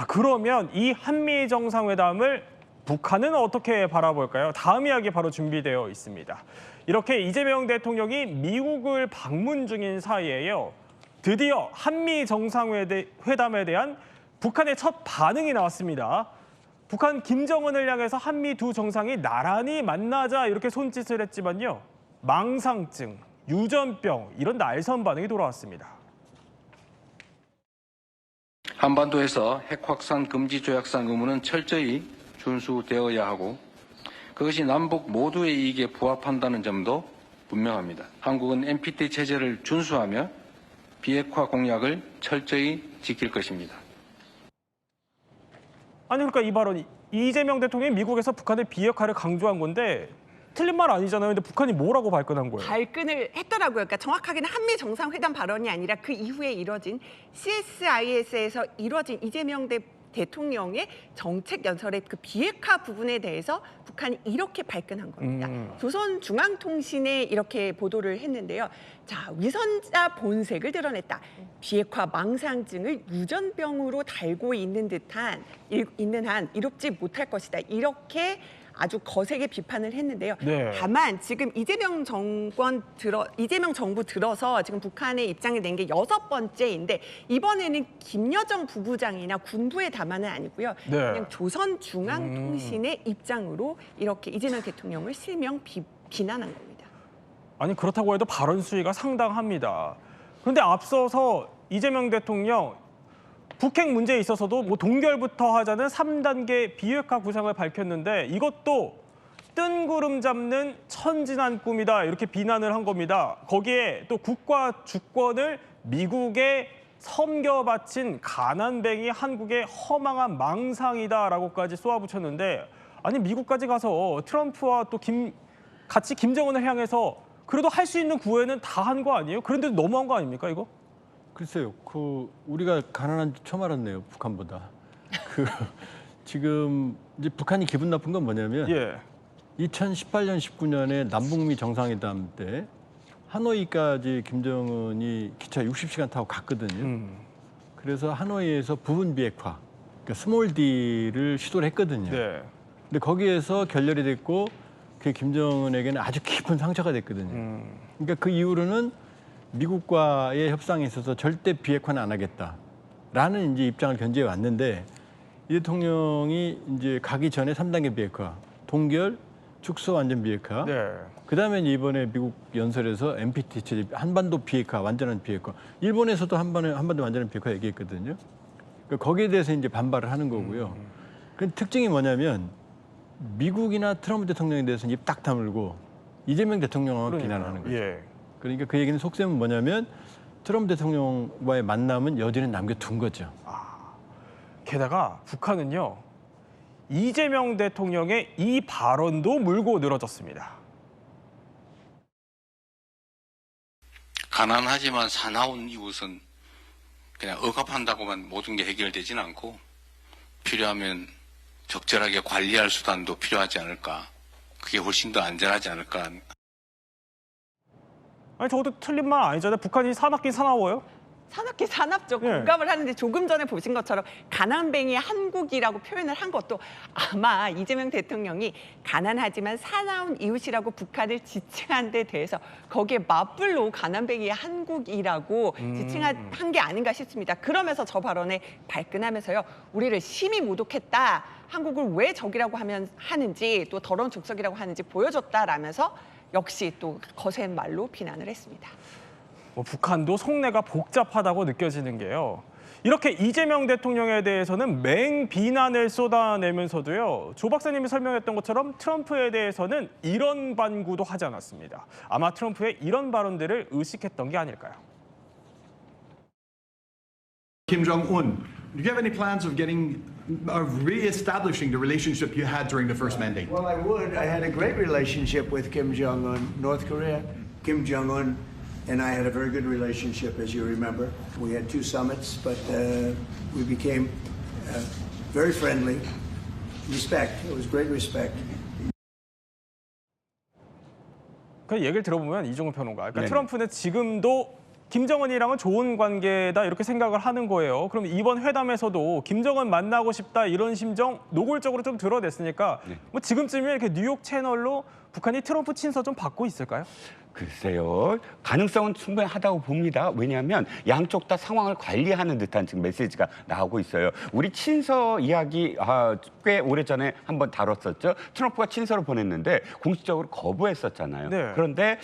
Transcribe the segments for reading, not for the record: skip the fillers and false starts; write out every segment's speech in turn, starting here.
자, 그러면 이 한미 정상회담을 북한은 어떻게 바라볼까요? 다음 이야기 바로 준비되어 있습니다. 이렇게 이재명 대통령이 미국을 방문 중인 사이에요. 드디어 한미 정상회담에 대한 북한의 첫 반응이 나왔습니다. 북한 김정은을 향해서 한미 두 정상이 나란히 만나자 이렇게 손짓을 했지만요. 망상증, 유전병 이런 날선 반응이 돌아왔습니다. 한반도에서 핵 확산 금지 조약상 의무는 철저히 준수되어야 하고 그것이 남북 모두의 이익에 부합한다는 점도 분명합니다. 한국은 NPT 체제를 준수하며 비핵화 공약을 철저히 지킬 것입니다. 아니 그러니까 이 발언이 이재명 대통령이 미국에서 북한의 비핵화를 강조한 건데 틀린 말 아니잖아요. 근데 북한이 뭐라고 발끈한 거예요? 발끈을 했더라고요. 그러니까 정확하게는 한미 정상회담 발언이 아니라 그 이후에 이뤄진 CSIS에서 이뤄진 이재명 대통령의 정책 연설의 그 비핵화 부분에 대해서 북한이 이렇게 발끈한 겁니다. 조선중앙통신에 이렇게 보도를 했는데요. 자, 위선자 본색을 드러냈다. 비핵화 망상증을 유전병으로 달고 있는 한 이롭지 못할 것이다. 이렇게 아주 거세게 비판을 했는데요. 네. 다만 지금 이재명 정부 들어서 지금 북한의 입장을 낸 게 6번째인데 이번에는 김여정 부부장이나 군부의 담화는 아니고요. 네. 그냥 조선중앙통신의 입장으로 이렇게 이재명 대통령을 실명 비난한 겁니다. 아니 그렇다고 해도 발언 수위가 상당합니다. 그런데 앞서서 이재명 대통령 북핵 문제에 있어서도 뭐 동결부터 하자는 3단계 비핵화 구상을 밝혔는데 이것도 뜬구름 잡는 천진한 꿈이다 이렇게 비난을 한 겁니다. 거기에 또 국가 주권을 미국에 섬겨바친 가난뱅이 한국의 허망한 망상이다라고까지 쏘아붙였는데 아니 미국까지 가서 트럼프와 또 같이 김정은을 향해서 그래도 할 수 있는 구애는 다 한 거 아니에요? 그런데도 너무한 거 아닙니까 이거? 글쎄요, 우리가 가난한 지 처음 알았네요, 북한보다. 지금 이제 북한이 기분 나쁜 건 뭐냐면 2018년, 19년에 남북미 정상회담 때 하노이까지 김정은이 기차 60시간 타고 갔거든요. 그래서 하노이에서 부분 비핵화, 그러니까 스몰 D를 시도를 했거든요. 네. 근데 거기에서 결렬이 됐고 그게 김정은에게는 아주 깊은 상처가 됐거든요. 그러니까 그 이후로는 미국과의 협상에 있어서 절대 비핵화는 안 하겠다라는 이제 입장을 견지해 왔는데 이 대통령이 이제 가기 전에 3단계 비핵화, 동결, 축소 완전 비핵화. 네. 그다음에 이번에 미국 연설에서 NPT 체제, 한반도 비핵화, 완전한 비핵화. 일본에서도 한반도 완전한 비핵화 얘기했거든요. 그러니까 거기에 대해서 이제 반발을 하는 거고요. 그 특징이 뭐냐면 미국이나 트럼프 대통령에 대해서는 입 딱 다물고 이재명 대통령을 비난하는 거죠. 예. 그러니까 그 얘기는 속셈은 뭐냐면 트럼프 대통령과의 만남은 여지는 남겨둔 거죠. 게다가 북한은요. 이재명 대통령의 이 발언도 물고 늘어졌습니다. 가난하지만 사나운 이웃은 그냥 억압한다고만 모든 게 해결되지는 않고 필요하면 적절하게 관리할 수단도 필요하지 않을까. 그게 훨씬 더 안전하지 않을까. 아니 저것도 틀린 말 아니잖아요. 북한이 사납긴 사나워요? 사납게 사납죠. 공감을 하는데 조금 전에 보신 것처럼 가난뱅이 한국이라고 표현을 한 것도 아마 이재명 대통령이 가난하지만 사나운 이웃이라고 북한을 지칭한 데 대해서 거기에 맞불로 가난뱅이 한국이라고 지칭한 게 아닌가 싶습니다. 그러면서 저 발언에 발끈하면서요. 우리를 심히 모독했다. 한국을 왜 적이라고 하는지 또 더러운 족속이라고 하는지 보여줬다라면서 역시 또 거센 말로 비난을 했습니다. 북한도 속내가 복잡하다고 느껴지는 게요. 이렇게 이재명 대통령에 대해서는 맹비난을 쏟아내면서도요. 조 박사님이 설명했던 것처럼 트럼프에 대해서는 이런 반구도 하지 않았습니다. 아마 트럼프의 이런 발언들을 의식했던 게 아닐까요? Kim Jong-un, do you have any plans of re-establishing the relationship you had during the first mandate? Well, I would. I had a great relationship with Kim Jong-un, North Korea. Kim Jong-un and I had a very good relationship, as you remember. We had 2 summits, but we became very friendly. Respect. It was great respect. 그 얘기를 들어보면 이종훈 평론가, 그러니까 트럼프는 지금도 김정은이랑은 좋은 관계다 이렇게 생각을 하는 거예요. 그럼 이번 회담에서도 김정은 만나고 싶다 이런 심정 노골적으로 좀 드러냈으니까 뭐 지금쯤이면 이렇게 뉴욕 채널로 북한이 트럼프 친서 좀 받고 있을까요? 글쎄요. 가능성은 충분하다고 봅니다. 왜냐하면 양쪽 다 상황을 관리하는 듯한 지금 메시지가 나오고 있어요. 우리 친서 이야기 꽤 오래전에 한번 다뤘었죠. 트럼프가 친서를 보냈는데 공식적으로 거부했었잖아요. 네. 그런데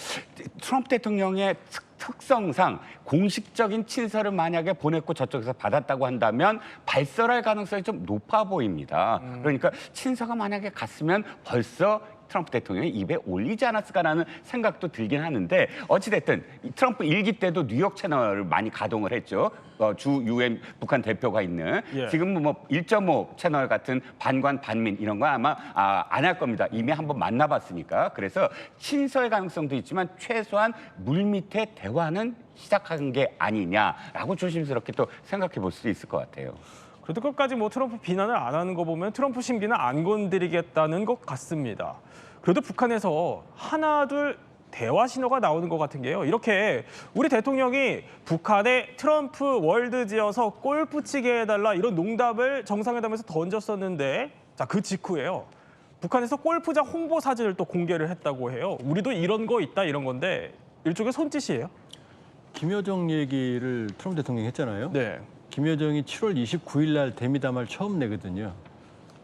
트럼프 대통령의 특성상 공식적인 친서를 만약에 보냈고 저쪽에서 받았다고 한다면 발설할 가능성이 좀 높아 보입니다. 그러니까 친서가 만약에 갔으면 벌써 트럼프 대통령이 입에 올리지 않았을까라는 생각도 들긴 하는데 어찌됐든 트럼프 일기 때도 뉴욕 채널을 많이 가동을 했죠. 주 UN 북한 대표가 있는 예. 지금 뭐 1.5 채널 같은 반관 반민 이런 거 아마 안 할 겁니다. 이미 한번 만나봤으니까. 그래서 친서의 가능성도 있지만 최소한 물밑의 대화는 시작한 게 아니냐라고 조심스럽게 또 생각해 볼 수 있을 것 같아요. 그래도 끝까지 뭐 트럼프 비난을 안 하는 거 보면 트럼프 심기는 안 건드리겠다는 것 같습니다. 그래도 북한에서 하나둘 대화 신호가 나오는 것 같은 게요. 이렇게 우리 대통령이 북한에 트럼프 월드 지어서 골프 치게 해달라 이런 농담을 정상회담에서 던졌었는데 자, 그 직후에요. 북한에서 골프장 홍보 사진을 또 공개를 했다고 해요. 우리도 이런 거 있다 이런 건데 일종의 손짓이에요. 김여정 얘기를 트럼프 대통령이 했잖아요. 네. 김여정이 7월 29일 날 대미담을 처음 내거든요.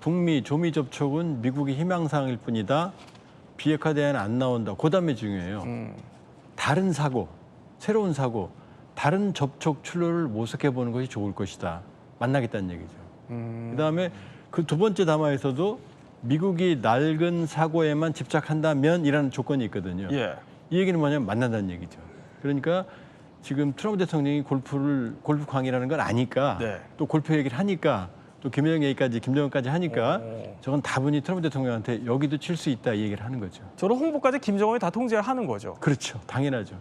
북미 조미 접촉은 미국의 희망사항일 뿐이다. 비핵화 대안 안 나온다. 그 다음에 중요해요. 다른 사고, 새로운 사고, 다른 접촉 출로를 모색해 보는 것이 좋을 것이다. 만나겠다는 얘기죠. 그다음에 그 두 번째 담화에서도 미국이 낡은 사고에만 집착한다면이라는 조건이 있거든요. 예. 이 얘기는 뭐냐면 만난다는 얘기죠. 그러니까 지금 트럼프 대통령이 골프 광이라는 걸 아니까 네. 또 골프 얘기를 하니까 또 김여정 얘기까지 김정은까지 하니까 저건 다분히 트럼프 대통령한테 여기도 칠 수 있다 이 얘기를 하는 거죠. 저런 홍보까지 김정은이 다 통제를 하는 거죠. 그렇죠. 당연하죠.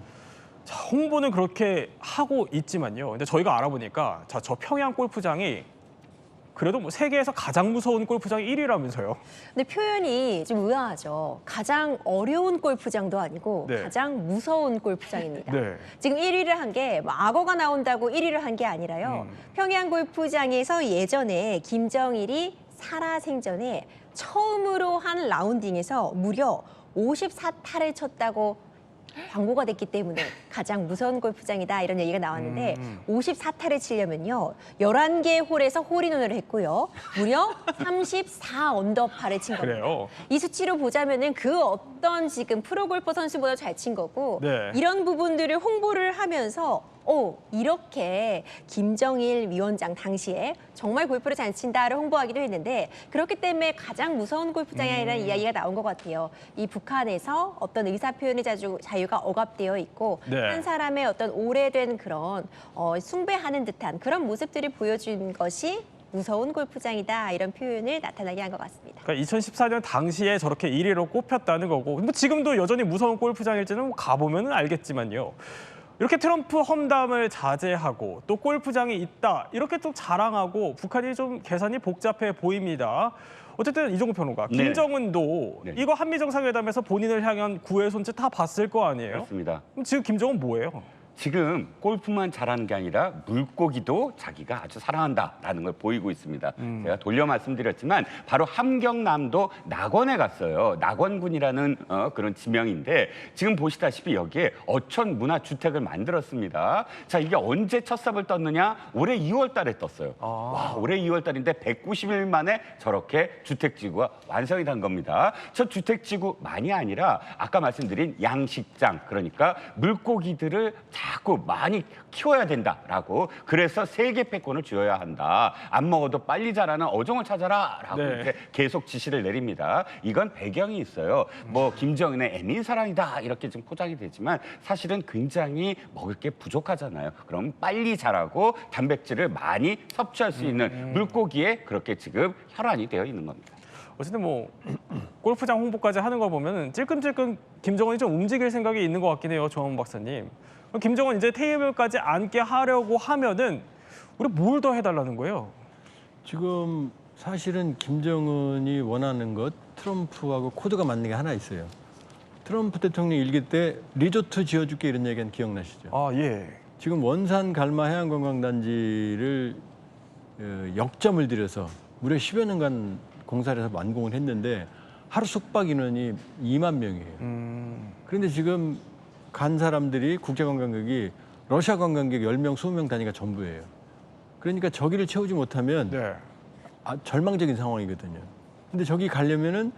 자, 홍보는 그렇게 하고 있지만요. 근데 저희가 알아보니까 자, 저 평양 골프장이 그래도 뭐 세계에서 가장 무서운 골프장 1위라면서요. 근데 표현이 좀 의아하죠. 가장 어려운 골프장도 아니고 네. 가장 무서운 골프장입니다. 네. 지금 1위를 한 게 악어가 나온다고 1위를 한 게 아니라요. 평양 골프장에서 예전에 김정일이 살아생전에 처음으로 한 라운딩에서 무려 54타를 쳤다고 광고가 됐기 때문에 가장 무서운 골프장이다 이런 얘기가 나왔는데 54타를 치려면요 11개 홀에서 홀인원을 했고요 무려 34 언더파를 친 겁니다. 그래요. 이 수치로 보자면은 그 어떤 지금 프로골퍼 선수보다 잘 친 거고 네. 이런 부분들을 홍보를 하면서 이렇게 김정일 위원장 당시에 정말 골프를 잘 친다를 홍보하기도 했는데 그렇기 때문에 가장 무서운 골프장이라는 이야기가 나온 것 같아요. 이 북한에서 어떤 의사표현의 자유가 억압되어 있고 네. 한 사람의 어떤 오래된 그런 숭배하는 듯한 그런 모습들을 보여준 것이 무서운 골프장이다 이런 표현을 나타나게 한 것 같습니다. 그러니까 2014년 당시에 저렇게 1위로 꼽혔다는 거고 근데 지금도 여전히 무서운 골프장일지는 가보면 알겠지만요. 이렇게 트럼프 험담을 자제하고 또 골프장이 있다 이렇게 좀 자랑하고 북한이 좀 계산이 복잡해 보입니다. 어쨌든 이종구 평론가, 네. 김정은도 네. 이거 한미 정상회담에서 본인을 향한 구애 손짓 다 봤을 거 아니에요? 그렇습니다. 그럼 지금 김정은 뭐예요? 지금 골프만 잘하는 게 아니라 물고기도 자기가 아주 사랑한다라는 걸 보이고 있습니다. 제가 돌려 말씀드렸지만 바로 함경남도 낙원에 갔어요. 낙원군이라는 그런 지명인데 지금 보시다시피 여기에 어촌 문화주택을 만들었습니다. 자, 이게 언제 첫 삽을 떴느냐? 올해 2월 달에 떴어요. 와, 올해 2월 달인데 190일 만에 저렇게 주택지구가 완성이 된 겁니다. 저 주택지구만이 아니라 아까 말씀드린 양식장, 그러니까 물고기들을 자꾸 많이 키워야 된다라고 그래서 세계 패권을 쥐어야 한다. 안 먹어도 빨리 자라는 어종을 찾아라라고 네. 이렇게 계속 지시를 내립니다. 이건 배경이 있어요. 뭐 김정은의 애민 사랑이다 이렇게 좀 포장이 되지만 사실은 굉장히 먹을 게 부족하잖아요. 그럼 빨리 자라고 단백질을 많이 섭취할 수 있는 물고기에 그렇게 지금 혈안이 되어 있는 겁니다. 어쨌든 뭐 골프장 홍보까지 하는 거 보면 찔끔찔끔 김정은이 좀 움직일 생각이 있는 것 같긴 해요, 조한문 박사님. 그럼 김정은 이제 테이블까지 앉게 하려고 하면은 우리 뭘 더 해달라는 거예요? 지금 사실은 김정은이 원하는 것 트럼프하고 코드가 맞는 게 하나 있어요. 트럼프 대통령 일기 때 리조트 지어줄게 이런 얘기는 기억나시죠? 아 예. 지금 원산 갈마 해양관광단지를 역점을 들여서 무려 10여 년간 공사를 해서 완공을 했는데 하루 숙박 인원이 2만 명이에요. 그런데 지금 간 사람들이 국제 관광객이 러시아 관광객 10명, 20명 단위가 전부예요. 그러니까 저기를 채우지 못하면 네. 절망적인 상황이거든요. 근데 저기 가려면은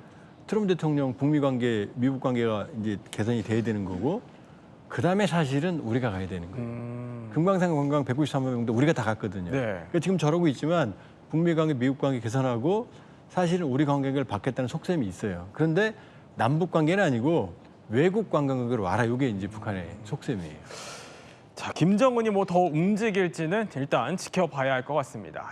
트럼프 대통령 북미 관계, 미국 관계가 이제 개선이 돼야 되는 거고, 그 다음에 사실은 우리가 가야 되는 거예요. 금강산 관광 193만 명도 우리가 다 갔거든요. 네. 그러니까 지금 저러고 있지만 북미 관계, 미국 관계 개선하고 사실은 우리 관광객을 받겠다는 속셈이 있어요. 그런데 남북 관계는 아니고 외국 관광객으로 와라. 이게 이제 북한의 속셈이에요. 자, 김정은이 뭐 더 움직일지는 일단 지켜봐야 할 것 같습니다.